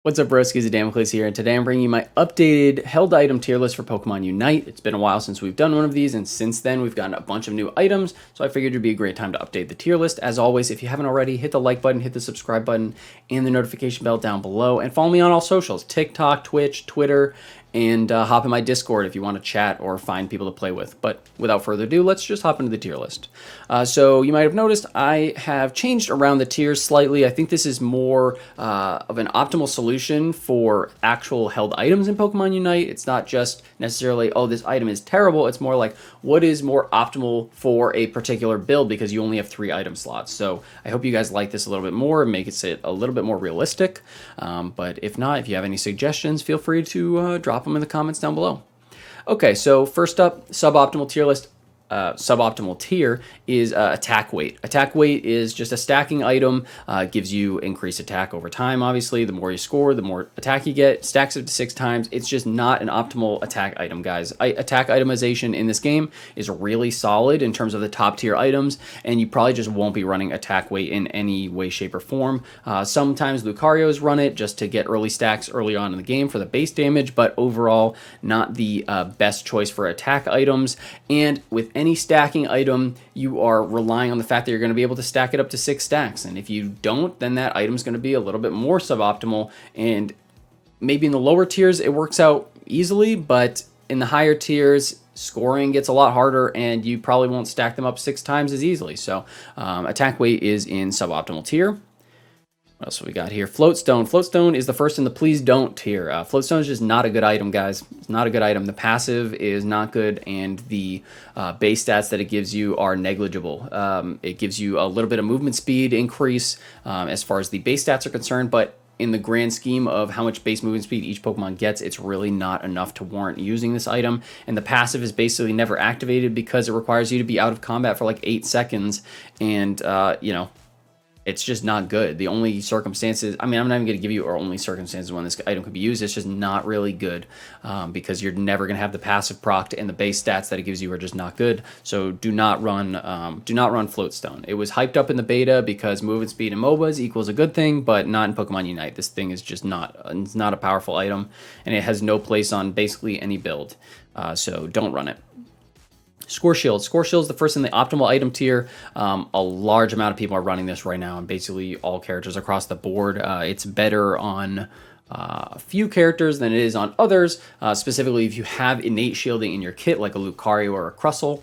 What's up, broskies? Damocles here, and today I'm bringing you my updated held item tier list for Pokemon Unite. It's been a while since we've done one of these, and since then we've gotten a bunch of new items, so I figured it'd be a great time to update the tier list. As always, if you haven't already, hit the like button, hit the subscribe button, and the notification bell down below, and follow me on all socials, TikTok, Twitch, Twitter, and hop in my Discord if you want to chat or find people to play with. But without further ado, let's just hop into the tier list. So you might have noticed I have changed around the tiers slightly. I think this is more of an optimal solution for actual held items in Pokemon Unite. It's not just necessarily, oh, this item is terrible. It's more like, what is more optimal for a particular build, because you only have 3 item slots. So I hope you guys like this a little bit more and make it a little bit more realistic. But if not, if you have any suggestions, feel free to drop them in the comments down below. Okay, so first up, suboptimal tier list. Suboptimal tier is attack weight. Attack weight is just a stacking item, gives you increased attack over time. Obviously, the more you score, the more attack you get. Stacks up to 6 times. It's just not an optimal attack item, guys. Attack itemization in this game is really solid in terms of the top tier items, and you probably just won't be running attack weight in any way, shape, or form. Sometimes Lucarios run it just to get early stacks early on in the game for the base damage, but overall, not the best choice for attack items. And with any stacking item, you are relying on the fact that you're going to be able to stack it up to 6 stacks. And if you don't, then that item's going to be a little bit more suboptimal. And maybe in the lower tiers, it works out easily, but in the higher tiers, scoring gets a lot harder and you probably won't stack them up 6 times as easily. So attack weight is in suboptimal tier. What else have we got here? Floatstone. Floatstone is the first in the please don't tier. Floatstone is just not a good item, guys. It's not a good item. The passive is not good, and the base stats that it gives you are negligible. It gives you a little bit of movement speed increase as far as the base stats are concerned, but in the grand scheme of how much base movement speed each Pokemon gets, it's really not enough to warrant using this item. And the passive is basically never activated because it requires you to be out of combat for like 8 seconds, and you know, it's just not good. The only circumstances, I mean, I'm not even going to give you our only circumstances when this item could be used. It's just not really good because you're never going to have the passive proc, and the base stats that it gives you are just not good. So do not run Floatstone. It was hyped up in the beta because movement speed in MOBAs equals a good thing, but not in Pokemon Unite. This thing is just it's not a powerful item, and it has no place on basically any build. So don't run it. Score Shield. Score Shield is the first in the optimal item tier. A large amount of people are running this right now, and basically all characters across the board. It's better on a few characters than it is on others, specifically if you have innate shielding in your kit, like a Lucario or a Crustle.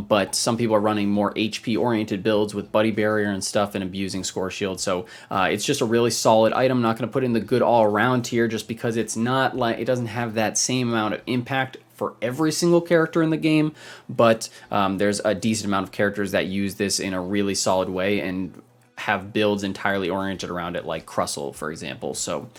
But some people are running more HP-oriented builds with Buddy Barrier and stuff and abusing Score Shield. So it's just a really solid item. I'm not going to put it in the good all-around tier just because it's not like it doesn't have that same amount of impact for every single character in the game, but there's a decent amount of characters that use this in a really solid way and have builds entirely oriented around it, like Crustle, for example. So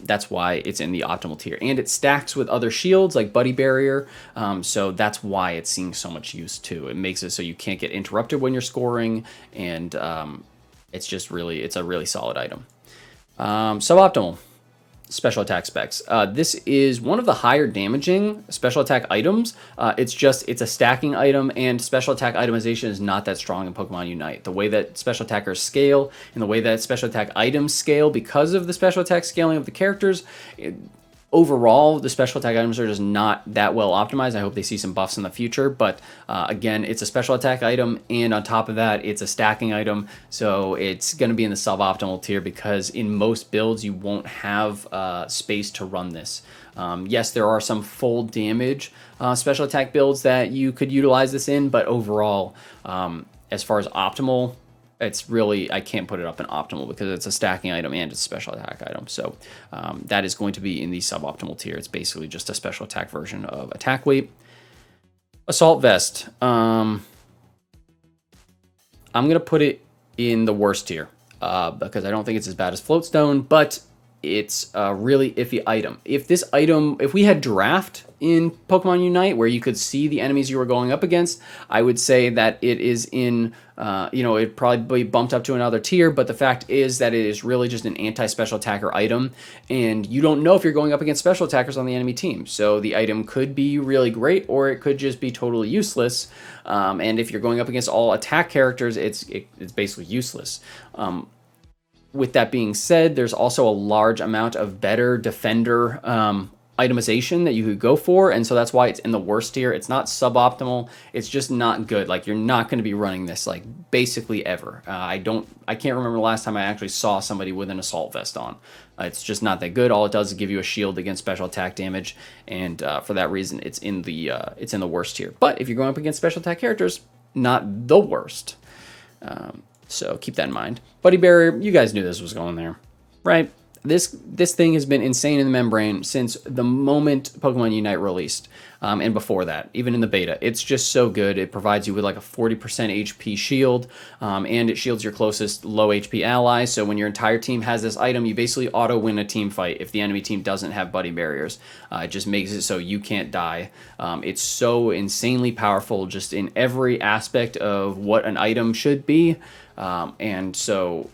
that's why it's in the optimal tier. And it stacks with other shields like Buddy Barrier, so that's why it's seeing so much use too. It makes it so you can't get interrupted when you're scoring, and it's a really solid item. Suboptimal. Special attack specs. This is one of the higher damaging special attack items. It's a stacking item, and special attack itemization is not that strong in Pokemon Unite. The way that special attackers scale and the way that special attack items scale because of the special attack scaling of the characters, overall, the special attack items are just not that well optimized. I hope they see some buffs in the future, but again, it's a special attack item, and on top of that, it's a stacking item, so it's going to be in the suboptimal tier because in most builds, you won't have space to run this. Yes, there are some full damage special attack builds that you could utilize this in, but overall, as far as optimal, it's really, I can't put it up in optimal because it's a stacking item and it's a special attack item. So that is going to be in the suboptimal tier. It's basically just a special attack version of attack weight. Assault Vest. I'm going to put it in the worst tier because I don't think it's as bad as Floatstone, but it's a really iffy item. If we had Draft in Pokemon Unite where you could see the enemies you were going up against, I would say that it is in, it'd probably be bumped up to another tier, but the fact is that it is really just an anti-special attacker item, and you don't know if you're going up against special attackers on the enemy team. So the item could be really great, or it could just be totally useless, and if you're going up against all attack characters, it's basically useless. With that being said, there's also a large amount of better defender itemization that you could go for, and so that's why it's in the worst tier. It's not suboptimal, it's just not good. Like, you're not going to be running this like basically ever. I can't remember the last time I actually saw somebody with an assault vest on. It's just not that good. All it does is give you a shield against special attack damage, and for that reason it's in the worst tier. But if you're going up against special attack characters, not the worst. So keep that in mind. Buddy Barrier, you guys knew this was going there, right? This thing has been insane in the membrane since the moment Pokemon Unite released, and before that, even in the beta. It's just so good. It provides you with like a 40% HP shield, and it shields your closest low HP ally. So when your entire team has this item, you basically auto win a team fight if the enemy team doesn't have Buddy Barriers. It just makes it so you can't die. It's so insanely powerful just in every aspect of what an item should be, and so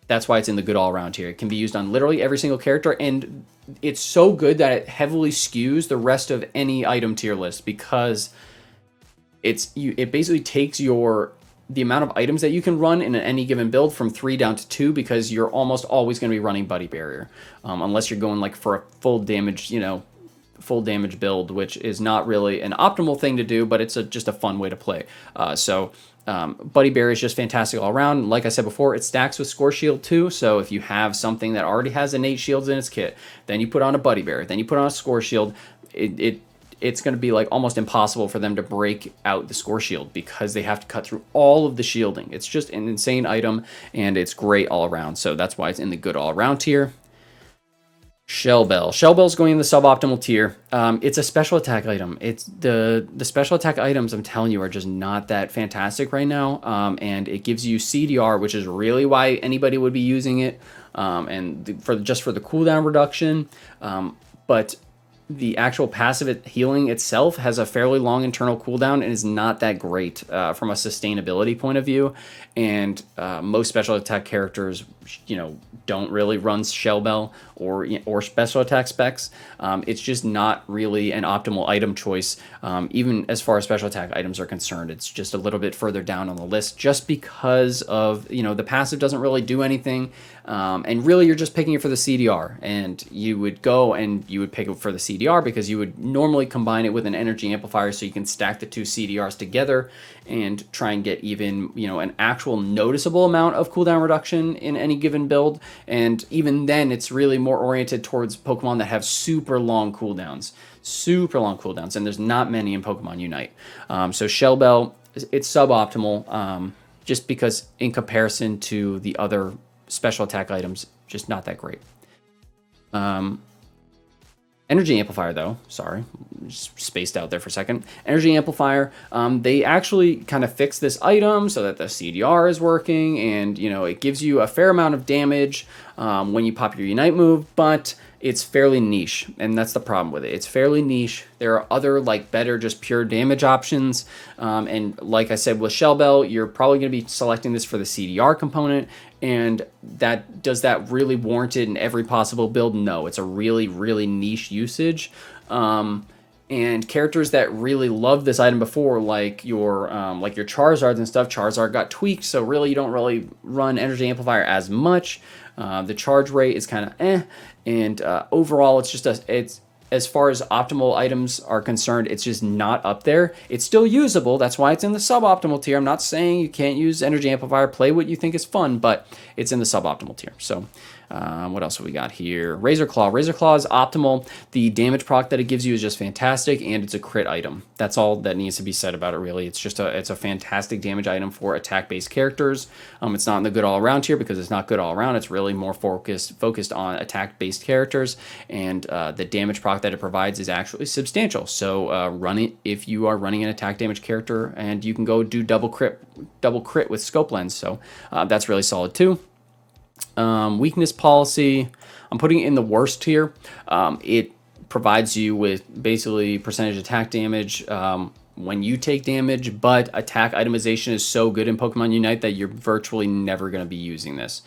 that's why it's in the good all around here. It can be used on literally every single character, and it's so good that it heavily skews the rest of any item tier list, because it basically takes the amount of items that you can run in any given build from 3 down to 2, because you're almost always going to be running Buddy Barrier, unless you're going like for a full damage build, which is not really an optimal thing to do, but it's just a fun way to play. Buddy Barrier is just fantastic all around. Like I said before, it stacks with Score Shield too, so if you have something that already has innate shields in its kit, then you put on a Buddy Barrier, then you put on a Score Shield, it's going to be like almost impossible for them to break out the Score Shield, because they have to cut through all of the shielding. It's just an insane item, and it's great all around, so that's why it's in the good all around tier. Shell Bell. Shell Bell's going in the suboptimal tier. It's a special attack item. It's the special attack items, I'm telling you, are just not that fantastic right now. And it gives you CDR, which is really why anybody would be using it. And for the cooldown reduction. But the actual passive healing itself has a fairly long internal cooldown and is not that great from a sustainability point of view. And most special attack characters, don't really run Shell Bell or special attack specs. It's just not really an optimal item choice, even as far as special attack items are concerned. It's just a little bit further down on the list, just because of the passive doesn't really do anything, and really you're just picking it for the CDR. And you would go and you would pick it for the CDR because you would normally combine it with an energy amplifier, so you can stack the two CDRs together and try and get even an actual noticeable amount of cooldown reduction in any given build. And even then, it's really more oriented towards Pokemon that have super long cooldowns, and there's not many in Pokemon Unite. So Shell Bell, it's suboptimal, just because in comparison to the other special attack items, just not that great. Energy Amplifier, though, sorry, just spaced out there for a second. Energy Amplifier, they actually kind of fixed this item so that the CDR is working, and it gives you a fair amount of damage when you pop your Unite move, but it's fairly niche, and that's the problem with it. It's fairly niche. There are other better just pure damage options, and like I said with Shell Bell, you're probably going to be selecting this for the CDR component. And does that really warrant it in every possible build? No, it's a really, really niche usage. And characters that really loved this item before, like your Charizards and stuff, Charizard got tweaked, so really you don't really run Energy Amplifier as much. The charge rate is kind of and overall it's just it's as far as optimal items are concerned, it's just not up there. It's still usable. That's why it's in the suboptimal tier. I'm not saying you can't use Energy Amplifier. Play what you think is fun, but it's in the suboptimal tier. So what else have we got here? Razor Claw. Razor Claw is optimal. The damage proc that it gives you is just fantastic, and it's a crit item. That's all that needs to be said about it, really. It's just it's a fantastic damage item for attack-based characters. It's not in the good all-around tier because it's not good all-around. It's really more focused on attack-based characters, and the damage proc that it provides is actually substantial. So run it if you are running an attack damage character, and you can go do double crit with Scope Lens. So that's really solid too. Weakness policy, I'm putting it in the worst tier. It provides you with basically percentage attack damage when you take damage, but attack itemization is so good in Pokemon Unite that you're virtually never going to be using this.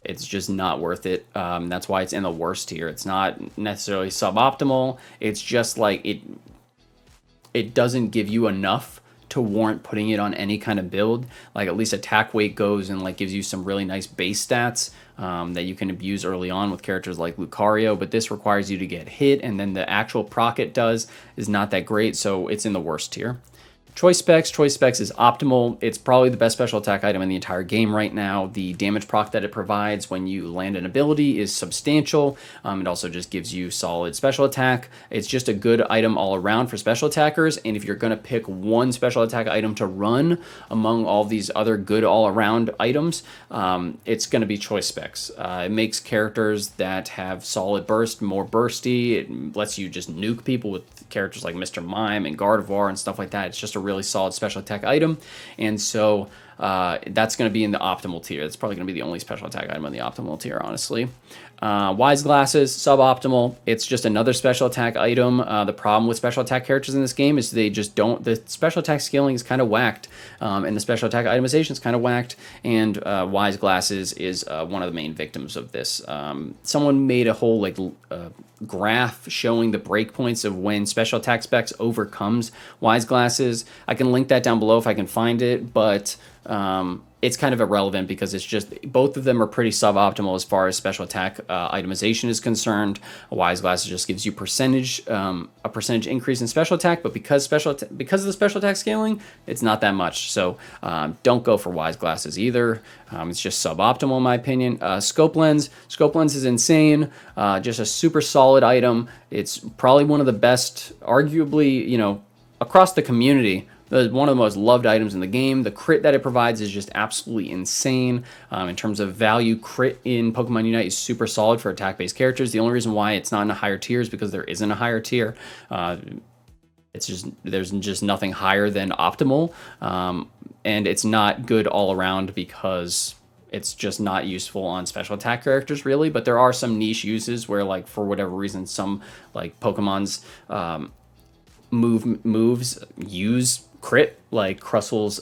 It's just not worth it. That's why it's in the worst tier. It's not necessarily suboptimal. It's just it doesn't give you enough to warrant putting it on any kind of build. At least attack weight goes and gives you some really nice base stats. that you can abuse early on with characters like Lucario, but this requires you to get hit, and then the actual proc it does is not that great, so it's in the worst tier. Choice Specs is optimal. It's probably the best special attack item in the entire game right now. The damage proc that it provides when you land an ability is substantial. It also just gives you solid special attack. It's just a good item all around for special attackers, and if you're going to pick one special attack item to run among all these other good all around items, it's going to be Choice Specs. It makes characters that have solid burst more bursty. It lets you just nuke people with characters like Mr. Mime and Gardevoir and stuff like that. It's just a really solid special attack item, and so that's going to be in the optimal tier. It's probably going to be the only special attack item in the optimal tier, honestly. Wise Glasses, suboptimal. It's just another special attack item. The problem with special attack characters in this game is they just don't, the special attack scaling is kind of whacked, and the special attack itemization is kind of whacked, and Wise Glasses is one of the main victims of this. Someone made a whole graph showing the breakpoints of when special attack specs overcomes Wise Glasses. I can link that down below if I can find it, but it's kind of irrelevant because it's just both of them are pretty suboptimal as far as special attack itemization is concerned. Wise Glasses just gives you a percentage increase in special attack, but because of the special attack scaling, it's not that much. So don't go for Wise Glasses either. It's just suboptimal in my opinion. Scope Lens is insane. Just a super solid item. It's probably one of the best, arguably, across the community. One of the most loved items in the game. The crit that it provides is just absolutely insane. In terms of value, crit in Pokemon Unite is super solid for attack-based characters. The only reason why it's not in a higher tier is because there isn't a higher tier. There's just nothing higher than optimal, and it's not good all around because it's just not useful on special attack characters really. But there are some niche uses where, for whatever reason, some Pokemon's moves use crit, like Crustle's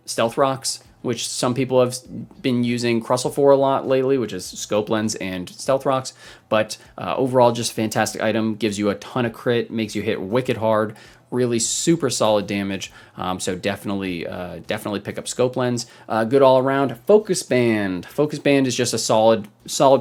Stealth Rocks, which some people have been using Crustle for a lot lately, which is Scope Lens and Stealth Rocks. But overall, just fantastic item. Gives you a ton of crit, makes you hit wicked hard, really super solid damage. So definitely pick up Scope Lens. Good all around. Focus Band is just a solid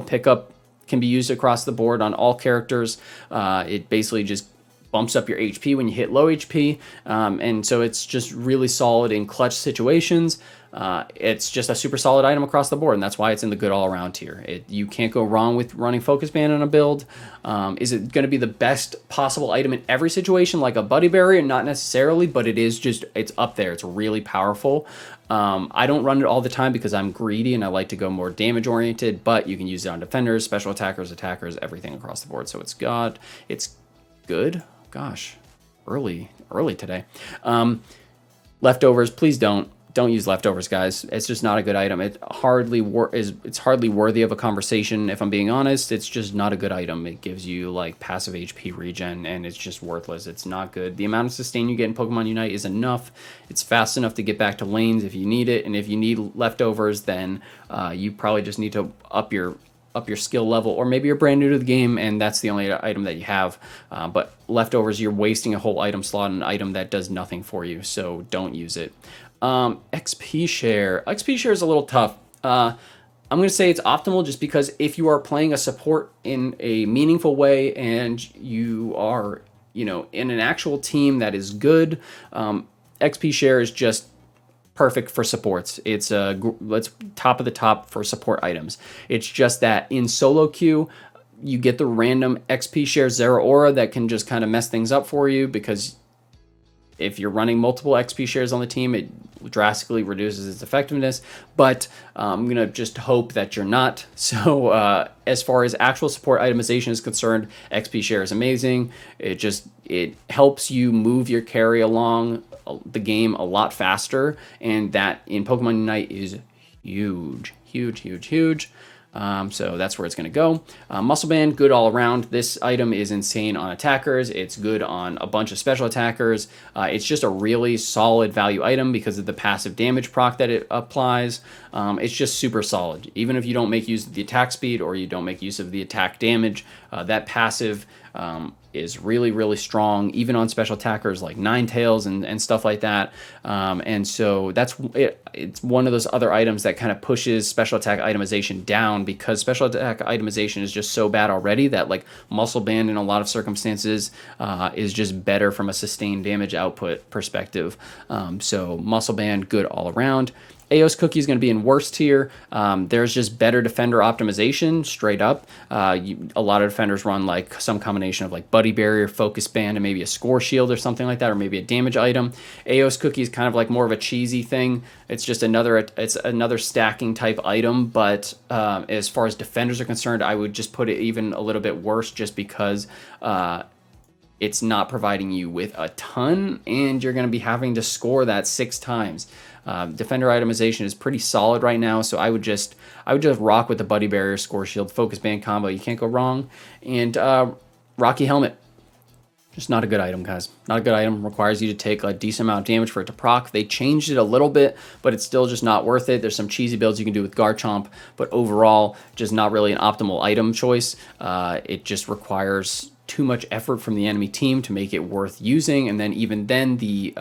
pickup. Can be used across the board on all characters. It basically just bumps up your HP when you hit low HP, and so it's just really solid in clutch situations. It's just a super solid item across the board, and that's why it's in the good all-around tier. You can't go wrong with running Focus Band on a build. Is it going to be the best possible item in every situation, like a Buddy Barrier? Not necessarily, but it's up there. It's really powerful. I don't run it all the time because I'm greedy and I like to go more damage-oriented, but you can use it on defenders, special attackers, everything across the board. So it's good. Gosh, early today. Leftovers, please don't use leftovers, guys. It's just not a good item. It's hardly worthy of a conversation. If I'm being honest, it's just not a good item. It gives you passive HP regen, and it's just worthless. It's not good. The amount of sustain you get in Pokemon Unite is enough. It's fast enough to get back to lanes if you need it, and if you need leftovers, then you probably just need to up your skill level, or maybe you're brand new to the game and that's the only item that you have. But leftovers, you're wasting a whole item slot on an item that does nothing for you, so don't use it. XP share is a little tough. I'm going to say it's optimal just because if you are playing a support in a meaningful way and you are, in an actual team that is good, XP share is just perfect for supports. It's top of the top for support items. It's just that in solo queue, you get the random XP share Zeraora that can just kind of mess things up for you, because if you're running multiple XP shares on the team, it drastically reduces its effectiveness. But I'm going to just hope that you're not. So as far as actual support itemization is concerned, XP share is amazing. It helps you move your carry along the game a lot faster, and that in Pokemon Unite is huge. So that's where it's going to go. Muscle Band, good all around. This item is insane on attackers. It's good on a bunch of special attackers. It's just a really solid value item because of the passive damage proc that it applies. It's just super solid. Even if you don't make use of the attack speed or you don't make use of the attack damage, That passive is really, really strong, even on special attackers like Ninetales and stuff like that. And so that's it. It's one of those other items that kind of pushes special attack itemization down, because special attack itemization is just so bad already that like Muscle Band in a lot of circumstances is just better from a sustained damage output perspective. So Muscle Band, good all around. Aos Cookie is going to be in worst tier. There's just better defender optimization straight up. A lot of defenders run like some combination of like Buddy Barrier, Focus Band, and maybe a Score Shield or something like that, or maybe a damage item. Aos Cookie is kind of like more of a cheesy thing. It's just another stacking type item. But as far as defenders are concerned, I would just put it even a little bit worse, just because it's not providing you with a ton, and you're going to be having to score that 6 times. Defender itemization is pretty solid right now, so I would just rock with the Buddy Barrier, Score Shield, Focus Band combo. You can't go wrong. And Rocky Helmet, just not a good item, guys. Not a good item. Requires you to take a decent amount of damage for it to proc. They changed it a little bit, but it's still just not worth it. There's some cheesy builds you can do with Garchomp, but overall, just not really an optimal item choice. It just requires too much effort from the enemy team to make it worth using, and then even then the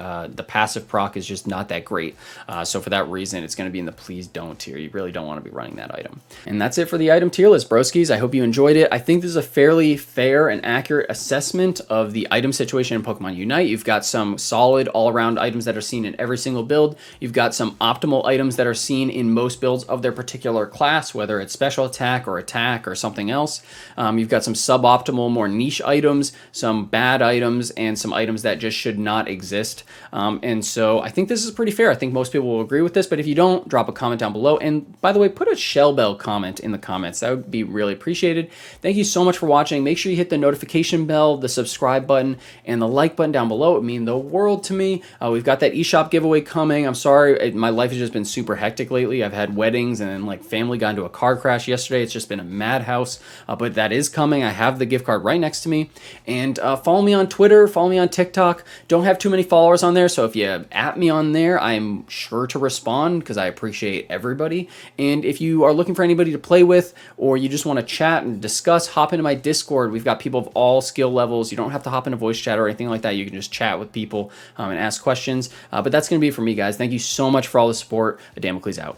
passive proc is just not that great. So for that reason, it's going to be in the please don't tier. You really don't want to be running that item. And that's it for the item tier list, broskies. I hope you enjoyed it. I think this is a fairly fair and accurate assessment of the item situation in Pokemon Unite. You've got some solid all-around items that are seen in every single build. You've got some optimal items that are seen in most builds of their particular class, whether it's special attack or something else. You've got some suboptimal, more niche items, some bad items, and some items that just should not exist. And so I think this is pretty fair. I think most people will agree with this, but if you don't, drop a comment down below. And by the way, put a shell bell comment in the comments. That would be really appreciated. Thank you so much for watching. Make sure you hit the notification bell, the subscribe button, and the like button down below. It would mean the world to me. We've got that eShop giveaway coming. I'm sorry, my life has just been super hectic lately. I've had weddings and then like family got into a car crash yesterday. It's just been a madhouse, but that is coming. I have the gift card right next to me. And follow me on Twitter, follow me on TikTok. Don't have too many followers on there, so if you at me on there, I'm sure to respond because I appreciate everybody. And if you are looking for anybody to play with, or you just want to chat and discuss, hop into my Discord. We've got people of all skill levels. You don't have to hop into voice chat or anything like that. You can just chat with people and ask questions. But that's going to be it for me, guys. Thank you so much for all the support. Damocles out.